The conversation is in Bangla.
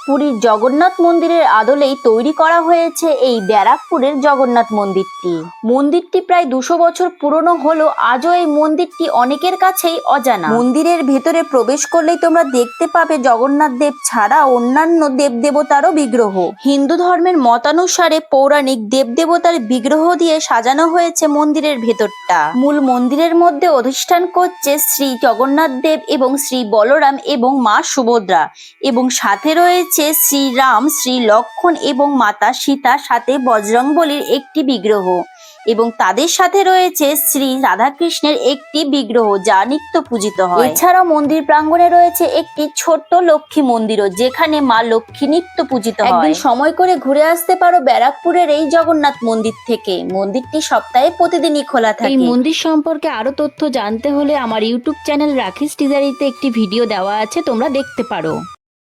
পুরীর জগন্নাথ মন্দিরের আদলেই তৈরি করা হয়েছে এই ব্যারাকপুরের জগন্নাথ মন্দিরটি। মন্দিরটি প্রায় 200 বছর পুরনো হলেও আজও এই মন্দিরটি অনেকের কাছেই অজানা। মন্দিরের ভেতরে প্রবেশ করলেই তোমরা দেখতে পাবে জগন্নাথ দেব ছাড়া অন্যান্য দেবদেবতারও বিগ্রহ। হিন্দু ধর্মের মতানুসারে পৌরাণিক দেবদেবতার বিগ্রহ দিয়ে সাজানো হয়েছে মন্দিরের ভেতরটা। মূল মন্দিরের মধ্যে অধিষ্ঠান করছে শ্রী জগন্নাথ দেব এবং শ্রী বলরাম এবং মা সুভদ্রা, এবং সাথে রয়েছে শ্রীরাম, শ্রী লক্ষ্মণ এবং মাতা সীতা, সাথে বজরংবলীর একটি বিগ্রহ, এবং তাদের সাথে রয়েছে শ্রী রাধাকৃষ্ণের একটি বিগ্রহ যা নিত্য পূজিত হয়। এছাড়াও মন্দির প্রাঙ্গণে রয়েছে একটি ছোট্ট লক্ষ্মী মন্দিরও, যেখানে মা লক্ষ্মী নিত্য পূজিত হয়। একদিন সময় করে ঘুরে আসতে পারো ব্যারাকপুরের এই জগন্নাথ মন্দির থেকে। মন্দিরটি সপ্তাহে প্রতিদিনই খোলা থাকে। এই মন্দির সম্পর্কে আরো তথ্য জানতে হলে আমার ইউটিউব চ্যানেল রাখিস টিজারিতে একটি ভিডিও দেওয়া আছে, তোমরা দেখতে পারো।